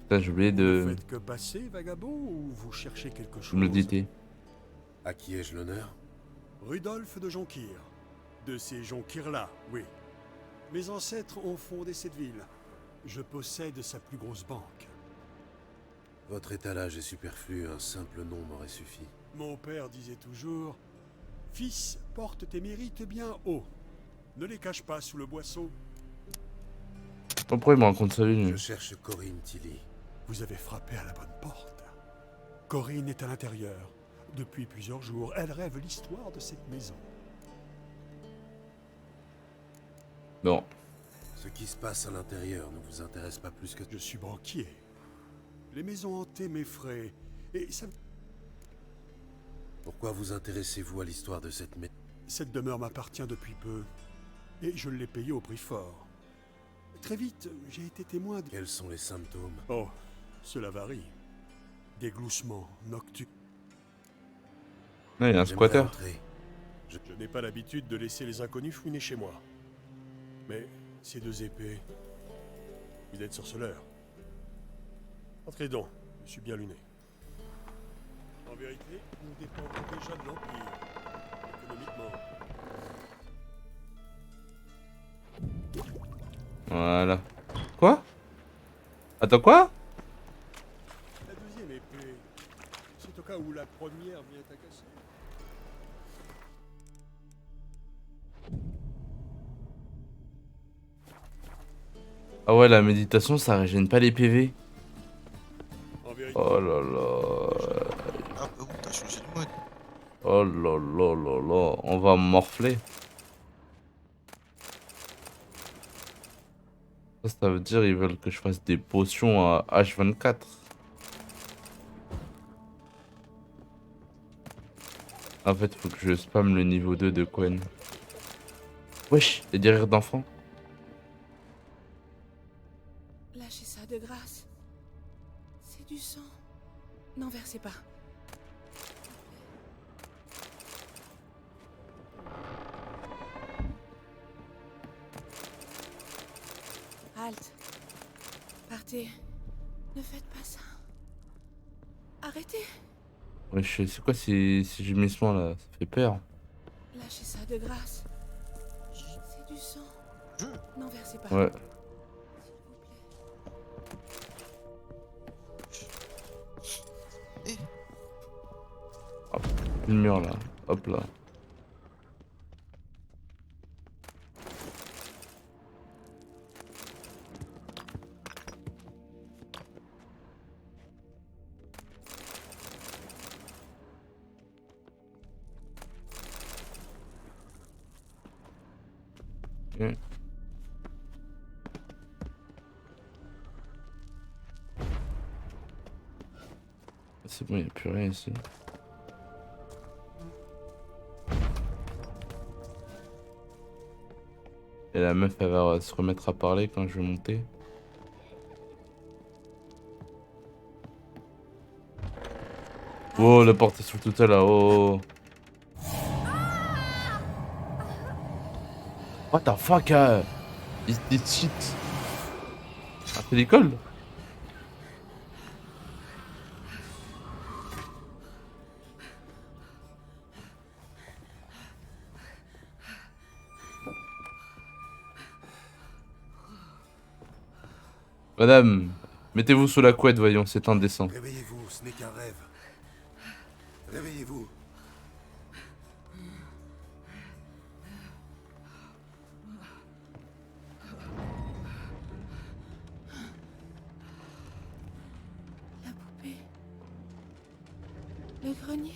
Putain, j'ai oublié Vous ne de faites que passer, vagabond, ou vous cherchez quelque me le chose? dire. À qui ai-je l'honneur? Rudolf de Jonkir. De ces Jonkirs-là, oui. Mes ancêtres ont fondé cette ville. Je possède sa plus grosse banque. Votre étalage est superflu, un simple nom m'aurait suffi. Mon père disait toujours: Fils, porte tes mérites bien haut. Ne les cache pas sous le boisseau. Pourquoi il me raconte ça lui? Je cherche Corinne Tilly. Vous avez frappé à la bonne porte. Corinne est à l'intérieur. Depuis plusieurs jours, elle rêve l'histoire de cette maison. Bon. Ce qui se passe à l'intérieur ne vous intéresse pas plus que... Je suis banquier. Les maisons hantées m'effraient. Et ça... Pourquoi vous intéressez-vous à l'histoire de cette maison? Cette demeure m'appartient depuis peu. Et je l'ai payée au prix fort. Très vite, j'ai été témoin de... Quels sont les symptômes? Oh, cela varie. Des gloussements nocturnes. Ouais, il y a un J'aimerais squatter. entrer. Je n'ai pas l'habitude de laisser les inconnus fouiner chez moi. Mais ces deux épées... Vous êtes sorceleur. Entrez donc, je suis bien luné. En vérité, nous dépendons déjà de l'Empire, économiquement. Voilà. Quoi? Attends, quoi? La deuxième épée, c'est au cas où la première vient à casser. Ah ouais, la méditation, ça régène pas les PV. En vérité, Oh là là. Ah bah oui, t'as changé de mode. Oh là là là là. On va morfler. Ça veut dire ils veulent que je fasse des potions à H24. En fait, faut que je spamme le niveau 2 de Quen. Wesh, et des rires d'enfant. Lâchez ça de grâce. C'est du sang. N'en versez pas. Halte. Partez. Ne faites pas ça. Arrêtez. Wesh, c'est quoi ces gémissements là? Ça fait peur. Lâchez ça de grâce. C'est du sang. Je. N'en versez pas. Ouais. S'il vous plaît. Eh, Hop, le mur là. Hop là. Ok. C'est bon, il n'y a plus rien ici. Et la meuf, elle va se remettre à parler quand je vais monter. Oh, le porte sous tout à là. Oh. What the fuck? Is this shit? Ah, c'est l'école? Madame, mettez-vous sous la couette, voyons, c'est indécent. Réveillez-vous, ce n'est qu'un rêve. Réveillez-vous. La poupée. Le grenier.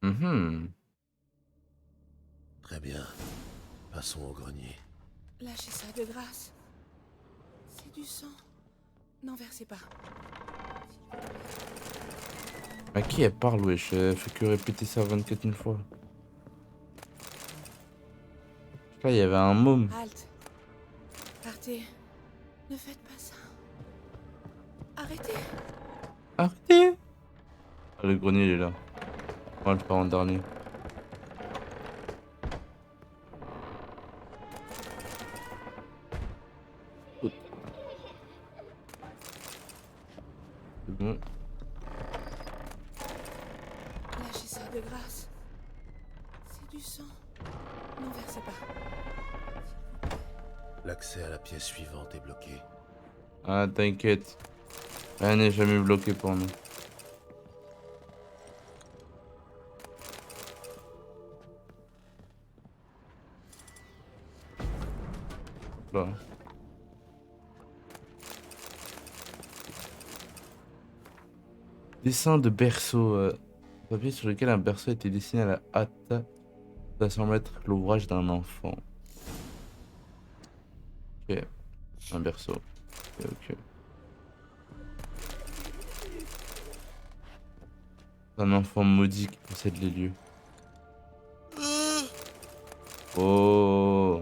Mhm. Très bien. Passons au grenier. Lâchez ça de grâce. C'est du sang. N'en versez pas. À qui elle parle, wesh? Elle fait que répéter ça 24 000 fois. Là, il y avait un môme. Halte. Partez. Ne faites pas ça. Arrêtez. Arrêtez! Ah, le grenier, il est là. Moi, je pars en dernier. Bon. Lâchez ça de grâce. C'est du sang. Non, versez pas. L'accès à la pièce suivante est bloqué. Ah, t'inquiète. Rien n'est jamais bloqué pour nous. Là. Dessin de berceau. Papier sur lequel un berceau a été dessiné à la hâte. Ça semble être l'ouvrage d'un enfant. Ok. Un berceau. Ok, ok. Un enfant maudit qui possède les lieux. Oh.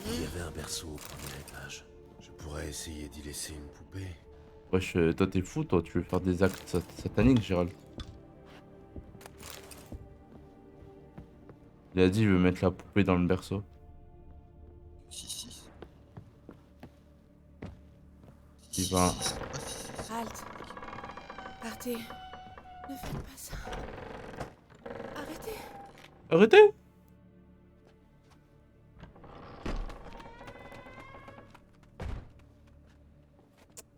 Il y avait un berceau au premier étage. Je pourrais essayer d'y laisser une poupée. Wesh, toi t'es fou, toi, tu veux faire des actes sataniques, Gérald. Il a dit il veut mettre la poupée dans le berceau. Si. Il va- c'est pas si. Halte. Partez. Ne faites pas ça. Arrêtez. Arrêtez!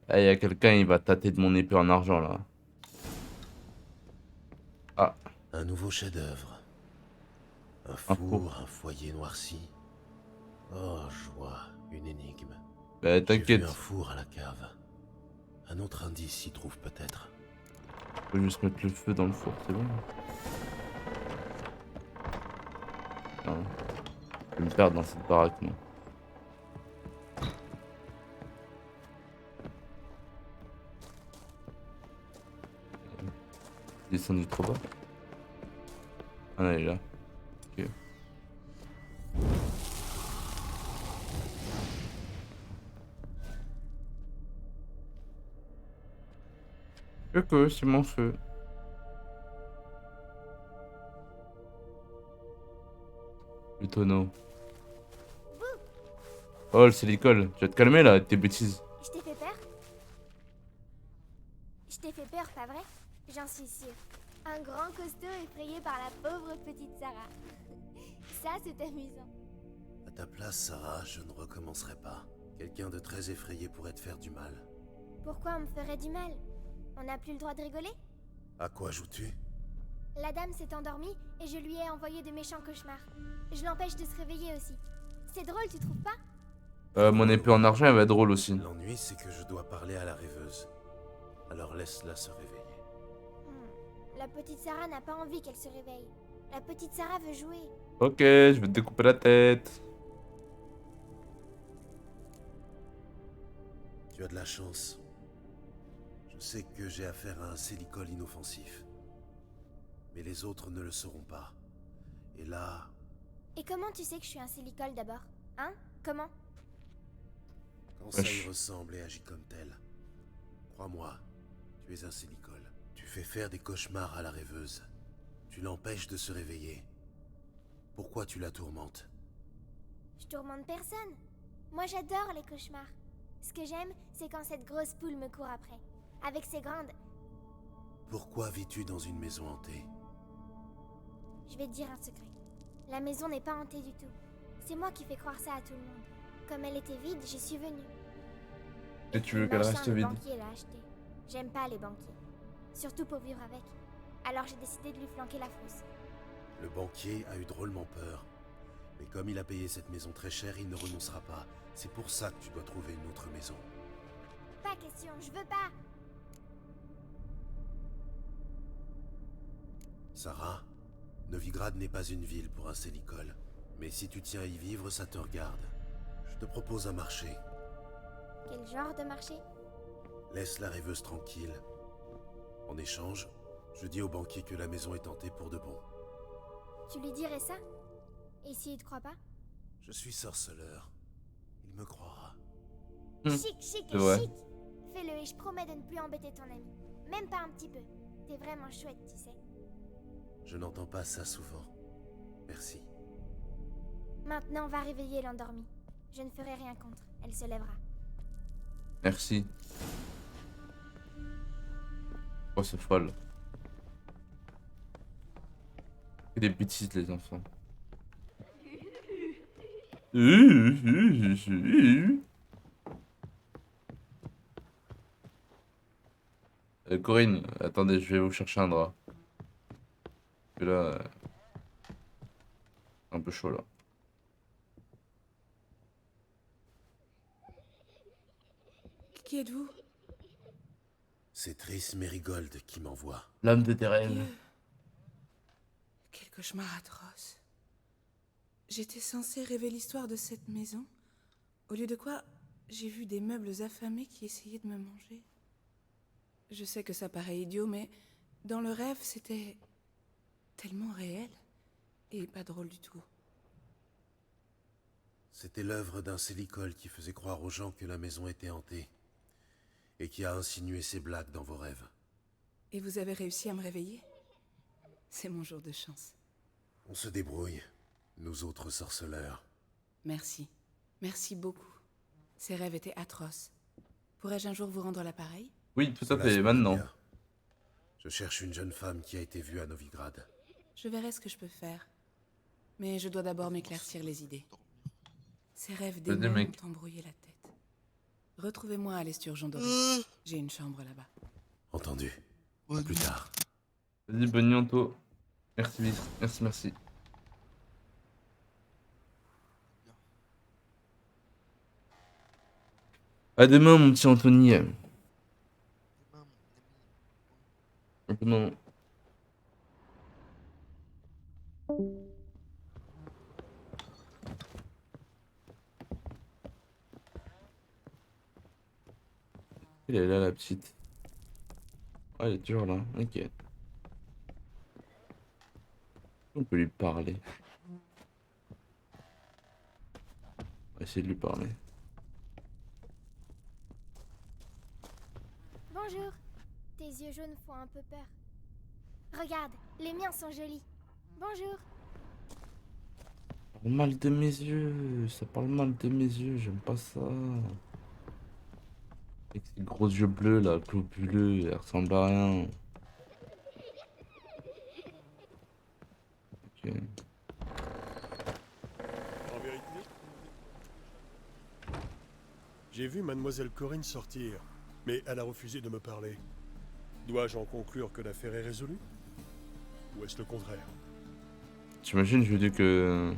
Ah, y a quelqu'un, il va tâter de mon épée en argent là. Ah, Un nouveau chef-d'œuvre. Un Un four, un foyer noirci. Oh, joie, une énigme. bah J'ai t'inquiète, vu un four à la cave. Un autre indice s'y trouve peut-être. faut juste mettre le feu dans le four, c'est bon. Non, je vais me perdre dans cette baraque, moi. Descendu trop bas. Ah non, elle est là. Ok. Ok, c'est mon feu. Le tonneau. Oh, c'est l'école. Tu vas te calmer là, avec tes bêtises. Je t'ai fait peur? Je t'ai fait peur, pas vrai? J'en suis sûre. Un grand costaud effrayé par la pauvre petite Sarah. Ça, c'est amusant. À ta place, Sarah, je ne recommencerai pas. Quelqu'un de très effrayé pourrait te faire du mal. Pourquoi on me ferait du mal? On n'a plus le droit de rigoler? À quoi joues-tu? La dame s'est endormie et je lui ai envoyé de méchants cauchemars. Je l'empêche de se réveiller aussi. C'est drôle, tu trouves pas? Mon épée en argent, elle va être drôle aussi. L'ennui, c'est que je dois parler à la rêveuse. Alors laisse-la se réveiller. La petite Sarah n'a pas envie qu'elle se réveille. La petite Sarah veut jouer. Ok, je vais te découper la tête. Tu as de la chance. Je sais que j'ai affaire à un Célicol inoffensif. Mais les autres ne le seront pas. Et là, Et comment tu sais que je suis un Célicol d'abord? Hein? Comment? quand ça Wesh. y ressemble et agit comme tel, crois-moi, tu es un Célicol. Tu fais faire des cauchemars à la rêveuse. Tu l'empêches de se réveiller. Pourquoi tu la tourmentes? Je tourmente personne. Moi j'adore les cauchemars. Ce que j'aime, c'est quand cette grosse poule me court après. Avec ses grandes... Pourquoi vis-tu dans une maison hantée? Je vais te dire un secret. La maison n'est pas hantée du tout. C'est moi qui fais croire ça à tout le monde. Comme elle était vide, j'y suis venue. Et tu veux puis qu'elle machin, reste le vide? banquier l'a acheté. J'aime pas les banquiers. Surtout pour vivre avec. Alors j'ai décidé de lui flanquer la frousse. Le banquier a eu drôlement peur. Mais comme il a payé cette maison très cher, il ne renoncera pas. C'est pour ça que tu dois trouver une autre maison. Pas question, je veux pas. Sarah, Novigrad n'est pas une ville pour un Célicol. Mais si tu tiens à y vivre, ça te regarde. Je te propose un marché. Quel genre de marché? Laisse la rêveuse tranquille. En échange, je dis au banquier que la maison est hantée pour de bon. Tu lui dirais ça? Et s'il te croit pas? Je suis sorceleur. Il me croira. Chic, chic, c'est vrai. chic. Fais-le et je promets de ne plus embêter ton ami. Même pas un petit peu. T'es vraiment chouette, tu sais. Je n'entends pas ça souvent. Merci. Maintenant, va réveiller l'endormie. Je ne ferai rien contre. Elle se lèvera. Merci. Oh, c'est folle. C'est des bêtises, les enfants. Corinne, attendez, je vais vous chercher un drap. Parce que là, un peu chaud là. Qui êtes-vous? C'est Triss Merigold qui m'envoie. L'âme de tes rêves. Dieu. Quel cauchemar atroce. J'étais censée rêver l'histoire de cette maison. Au lieu de quoi, j'ai vu des meubles affamés qui essayaient de me manger. Je sais que ça paraît idiot, mais dans le rêve, c'était tellement réel et pas drôle du tout. C'était l'œuvre d'un Célicol qui faisait croire aux gens que la maison était hantée. Et qui a insinué ses blagues dans vos rêves. Et vous avez réussi à me réveiller? C'est mon jour de chance. On se débrouille, nous autres sorceleurs. Merci. Merci beaucoup. Ces rêves étaient atroces. Pourrais-je un jour vous rendre l'appareil? Oui, tout à Cela fait, se maintenant. peut bien. Je cherche une jeune femme qui a été vue à Novigrad. Je verrai ce que je peux faire. Mais je dois d'abord m'éclaircir les idées. Ces rêves Vas-y, démons mec. m'ont embrouillé la tête. Retrouvez-moi à l'Esturgeon doré. J'ai une chambre là-bas. Entendu. Ouais, Plus tard. Vas-y, bonne nuit, Anto. Merci, merci, merci. À demain, mon petit Anthony. demain, mon ami. À demain. Elle est là, la petite. Ah, elle est toujours là. Ok. On peut lui parler. On va essayer de lui parler. Bonjour. Tes yeux jaunes font un peu peur. Regarde, les miens sont jolis. Bonjour. Ça parle mal de mes yeux. Ça parle mal de mes yeux. J'aime pas ça. Avec ces gros yeux bleus là, globuleux, elle ressemble à rien. Ok. En vérité, j'ai vu mademoiselle Corinne sortir, mais elle a refusé de me parler. Dois-je en conclure que l'affaire est résolue? Ou est-ce le contraire? T'imagines, je lui dis que...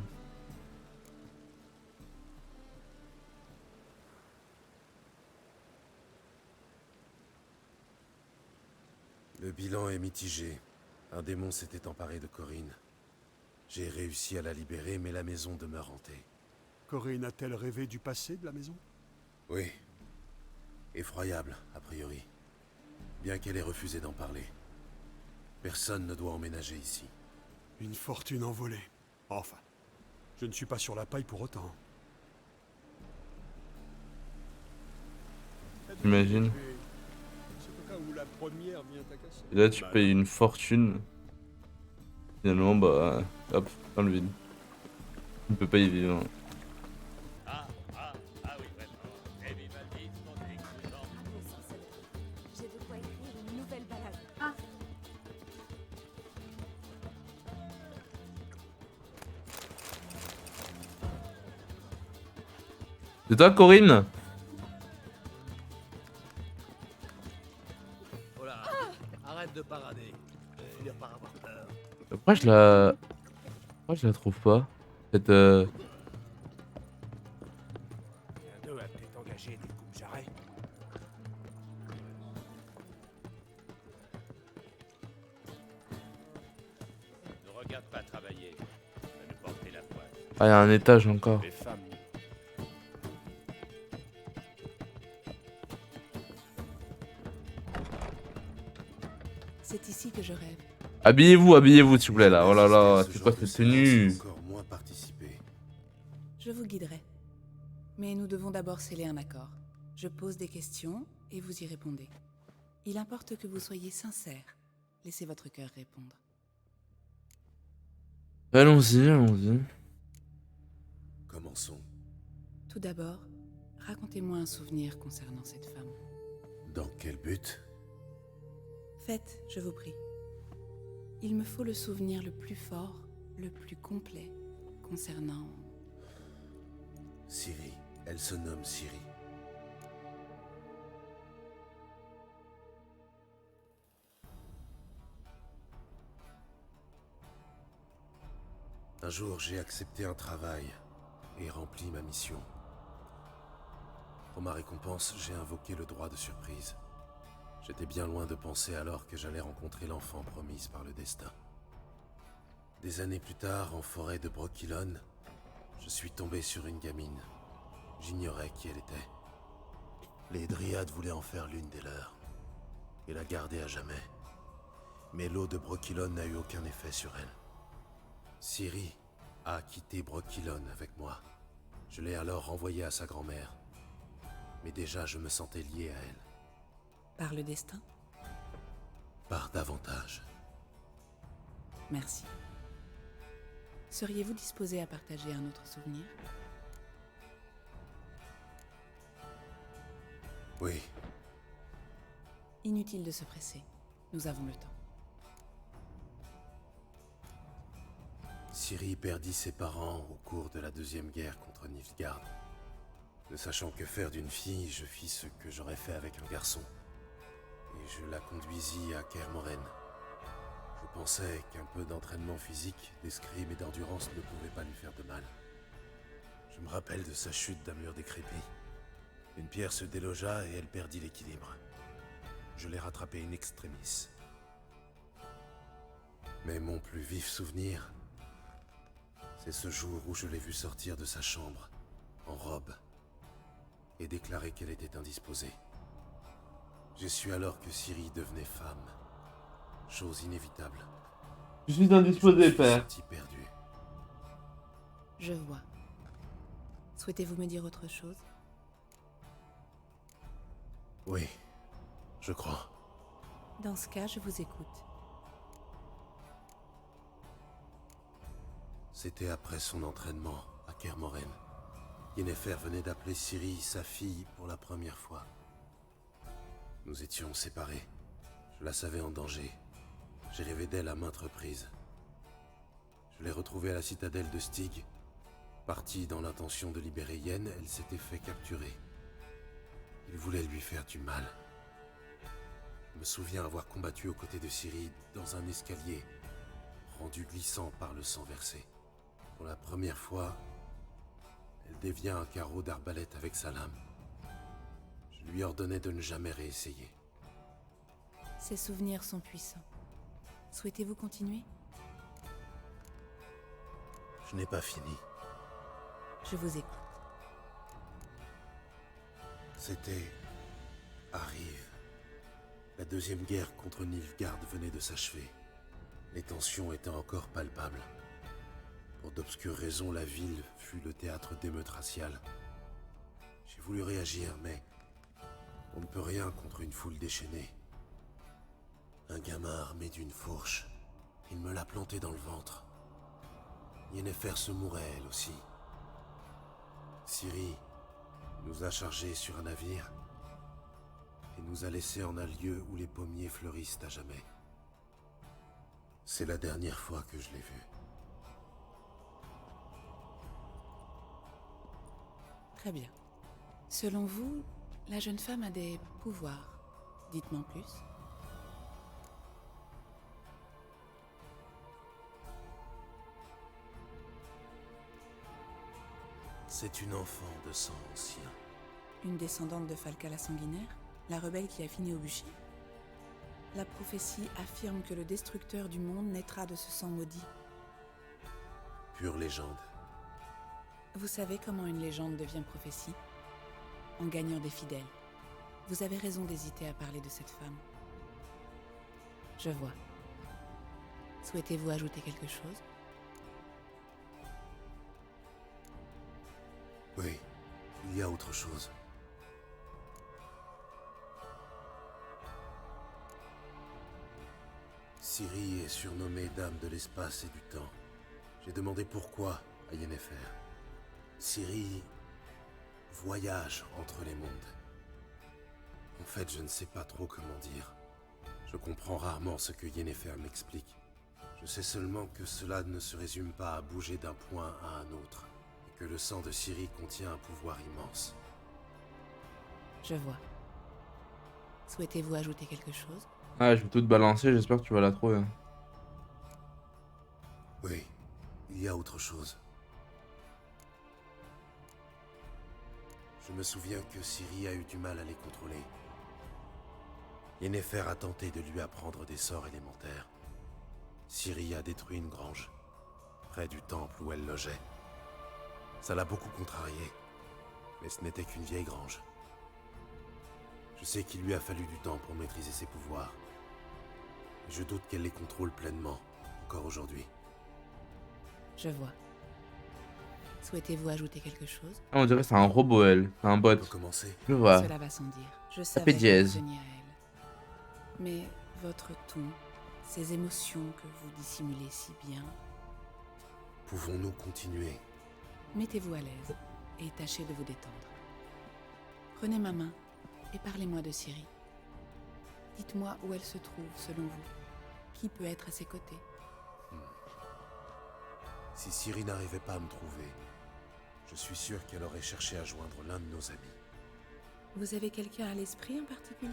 Le bilan est mitigé. Un démon s'était emparé de Corinne. J'ai réussi à la libérer, mais la maison demeure hantée. Corinne a-t-elle rêvé du passé de la maison? Oui. Effroyable, a priori. Bien qu'elle ait refusé d'en parler. Personne ne doit emménager ici. Une fortune envolée. Enfin, je ne suis pas sur la paille pour autant. T'imagines? C'est au cas où la première vient à casser. Et là, tu payes une fortune. Finalement, bah... Hop, dans le vide. Tu ne peux pas y vivre. J'ai de quoi écrire une nouvelle balade. C'est toi, Corinne? Voilà, arrête de parader. Finir par avoir peur. Pourquoi je la... Pourquoi je la trouve pas? Cette... L'un d'eux a peut-être engagé des coupes jarrets. Ne regarde pas travailler. Va nous porter la poisse. Ah, il y a un étage encore. Les femmes. C'est ici que je rêve. Habillez-vous, s'il vous plaît, là. Oh là J'espère là, ce c'est genre quoi de cette séance tenue? encore moins participer. Je vous guiderai. Mais nous devons d'abord sceller un accord. Je pose des questions et vous y répondez. Il importe que vous soyez sincère. Laissez votre cœur répondre. Allons-y, allons-y. Commençons. Tout d'abord, racontez-moi un souvenir concernant cette femme. Dans quel but? Faites, je vous prie. Il me faut le souvenir le plus fort, le plus complet, concernant... Ciri, elle se nomme Ciri. Un jour, j'ai accepté un travail et rempli ma mission. Pour ma récompense, j'ai invoqué le droit de surprise. J'étais bien loin de penser alors que j'allais rencontrer l'enfant promise par le destin. Des années plus tard, en forêt de Brokilon, je suis tombé sur une gamine. J'ignorais qui elle était. Les Dryades voulaient en faire l'une des leurs et la garder à jamais. Mais l'eau de Brokilon n'a eu aucun effet sur elle. Ciri a quitté Brokilon avec moi. Je l'ai alors renvoyée à sa grand-mère. Mais déjà, je me sentais lié à elle. Par le destin? Par davantage. Merci. Seriez-vous disposé à partager un autre souvenir? Oui, Inutile de se presser. Nous avons le temps. Ciri perdit ses parents au cours de la deuxième guerre contre Nilfgaard. Ne sachant que faire d'une fille, je fis ce que j'aurais fait avec un garçon. Et je la conduisis à Kermoren. Je pensais qu'un peu d'entraînement physique, d'escrime et d'endurance ne pouvait pas lui faire de mal. Je me rappelle de sa chute d'un mur décrépit. Une pierre se délogea et elle perdit l'équilibre. Je l'ai rattrapée in extremis. Mais mon plus vif souvenir, c'est ce jour où je l'ai vue sortir de sa chambre, en robe, et déclarer qu'elle était indisposée. J'ai su alors que Ciri devenait femme. Chose inévitable. Je suis indisposé, Je me suis père. senti perdu. Je vois. Souhaitez-vous me dire autre chose? Oui, je crois. Dans ce cas, je vous écoute. C'était après son entraînement à Kermoren. Yennefer venait d'appeler Ciri sa fille pour la première fois. Nous étions séparés. Je la savais en danger. J'ai rêvé d'elle à maintes reprises. Je l'ai retrouvée à la citadelle de Stig. Partie dans l'intention de libérer Yen, elle s'était fait capturer. Il voulait lui faire du mal. Je me souviens avoir combattu aux côtés de Ciri dans un escalier, rendu glissant par le sang versé. Pour la première fois, elle dévia un carreau d'arbalète avec sa lame. Je lui ordonnais de ne jamais réessayer. Ces souvenirs sont puissants. Souhaitez-vous continuer? Je n'ai pas fini. Je vous écoute. C'était Arrive. La deuxième guerre contre Nilfgaard venait de s'achever. Les tensions étaient encore palpables. Pour d'obscures raisons, la ville fut le théâtre d'émeutes raciales. J'ai voulu réagir, mais on ne peut rien contre une foule déchaînée. Un gamin armé d'une fourche, il me l'a planté dans le ventre. Yennefer se mourait, elle aussi. Ciri nous a chargés sur un navire et nous a laissés en un lieu où les pommiers fleurissent à jamais. C'est la dernière fois que je l'ai vue. Très bien. Selon vous, la jeune femme a des pouvoirs. Dites-moi plus. C'est une enfant de sang ancien. Une descendante de Falca la sanguinaire, la rebelle qui a fini au bûcher. La prophétie affirme que le destructeur du monde naîtra de ce sang maudit. Pure légende. Vous savez comment une légende devient prophétie? En gagnant des fidèles. Vous avez raison d'hésiter à parler de cette femme. Je vois. Souhaitez-vous ajouter quelque chose? Oui, il y a autre chose. Ciri est surnommée Dame de l'espace et du temps. J'ai demandé pourquoi à Yennefer. Ciri voyage entre les mondes. En fait, je ne sais pas trop comment dire. Je comprends rarement ce que Yennefer m'explique. Je sais seulement que cela ne se résume pas à bouger d'un point à un autre, et que le sang de Ciri contient un pouvoir immense. Je vois. Souhaitez-vous ajouter quelque chose? Ah, je vais tout te balancer, j'espère que tu vas la trouver. Oui, il y a autre chose. Je me souviens que Ciri a eu du mal à les contrôler. Yennefer a tenté de lui apprendre des sorts élémentaires. Ciri a détruit une grange, près du temple où elle logeait. Ça l'a beaucoup contrarié, mais ce n'était qu'une vieille grange. Je sais qu'il lui a fallu du temps pour maîtriser ses pouvoirs. Et je doute qu'elle les contrôle pleinement, encore aujourd'hui. Je vois. Souhaitez-vous ajouter quelque chose? Ah, on dirait que c'est un robot, elle. C'est un bot. On peut commencer. Je vois. Cela va sans dire. Je Tapez savais que dièse. vous teniez à elle. Mais votre ton, ces émotions que vous dissimulez si bien, Pouvons-nous continuer? mettez-vous à l'aise et tâchez de vous détendre. Prenez ma main et parlez-moi de Ciri. Dites-moi où elle se trouve selon vous. Qui peut être à ses côtés? Si Ciri n'arrivait pas à me trouver, je suis sûr qu'elle aurait cherché à joindre l'un de nos amis. Vous avez quelqu'un à l'esprit en particulier?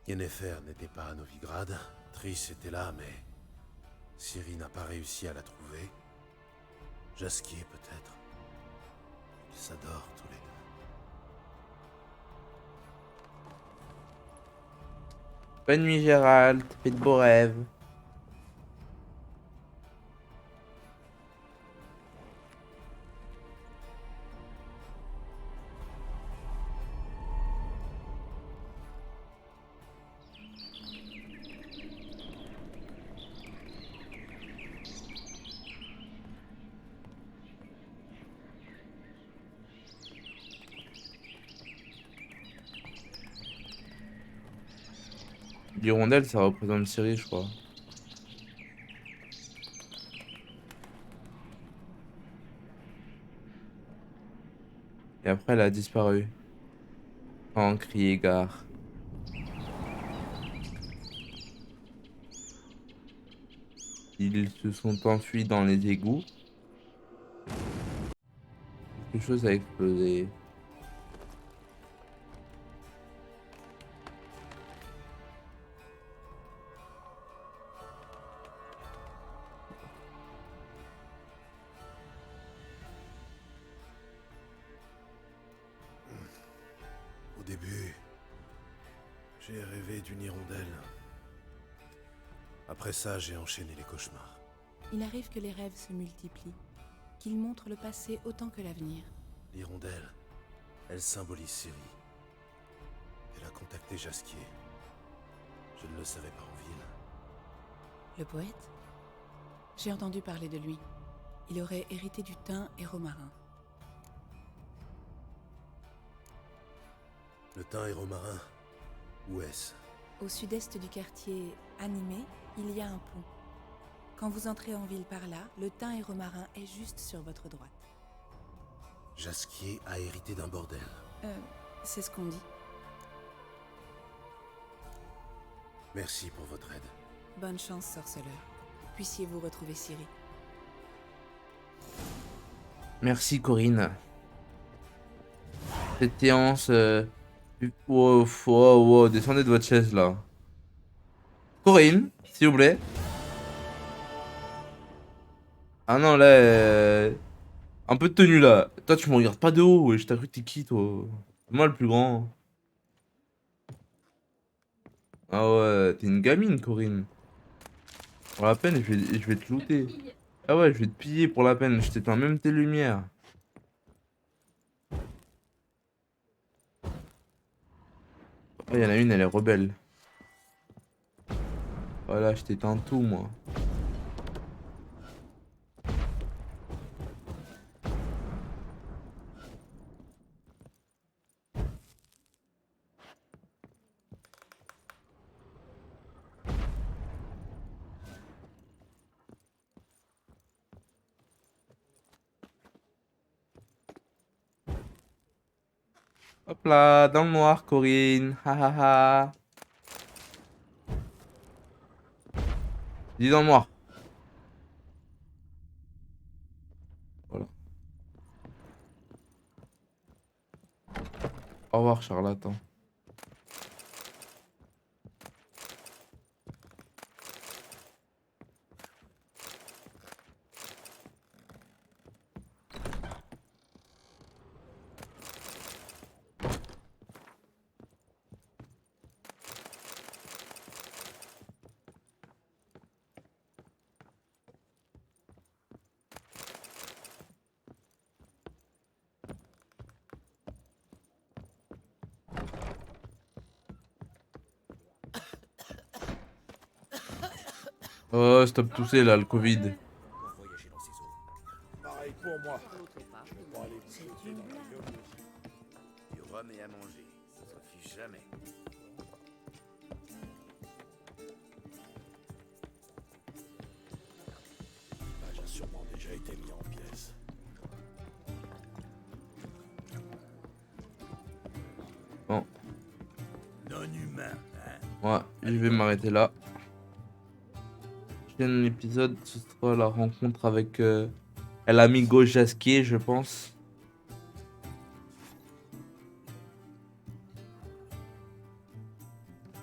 Yennefer n'était pas à Novigrad, Triss était là, mais Ciri n'a pas réussi à la trouver. Jaskier peut-être. Ils s'adorent tous les deux. Bonne nuit, Gérald. Fais de beaux rêves. L'hirondelle, ça représente Ciri, je crois. Et après, elle a disparu. Sans crier gare. Ils se sont enfuis dans les égouts. Quelque chose a explosé. Au début, j'ai rêvé d'une hirondelle. Après ça, j'ai enchaîné les cauchemars. Il arrive que les rêves se multiplient, qu'ils montrent le passé autant que l'avenir. L'hirondelle, elle symbolise Ciri. Elle a contacté Jaskier. Je ne le savais pas en ville. Le poète? J'ai entendu parler de lui. Il aurait hérité du thym et romarin. Le thym et romarin, où est-ce? Au sud-est du quartier Animé, il y a un pont. Quand vous entrez en ville par là, le thym et romarin est juste sur votre droite. Jaskier a hérité d'un bordel. C'est ce qu'on dit. Merci pour votre aide. Bonne chance, sorceleur. Puissiez-vous retrouver Ciri. Merci, Corinne. Cette séance... Wow, wow, wow, descendez de votre chaise, là. Corinne, s'il vous plaît. Ah non, là... un peu de tenue, là. Toi, tu me regardes pas de haut, ouais. Je t'ai cru que t'es qui, toi? Moi, le plus grand. Ah ouais, t'es une gamine, Corinne. Pour la peine, je vais te looter. Ah ouais, je vais te piller pour la peine. Je t'éteins même tes lumières. Oh, il y en a une, elle est rebelle. Voilà, je t'éteins tout, moi. Hop là, dans le noir, Corinne. Ha ha ha. Dis dans le noir. Voilà. Au revoir, charlatan. Oh, stop tousser là, le Covid. Voyager dans ces eaux. Pareil pour moi. L'autre part, Je vais pas aller visiter dans les vieux. Du rhum et à manger, ça refuse jamais. L'âge a sûrement déjà été mis en pièces. Bon, Non-humain, hein? ouais, je vais m'arrêter là. Prochain épisode, ce sera la rencontre avec El Amigo Jasquier, je pense.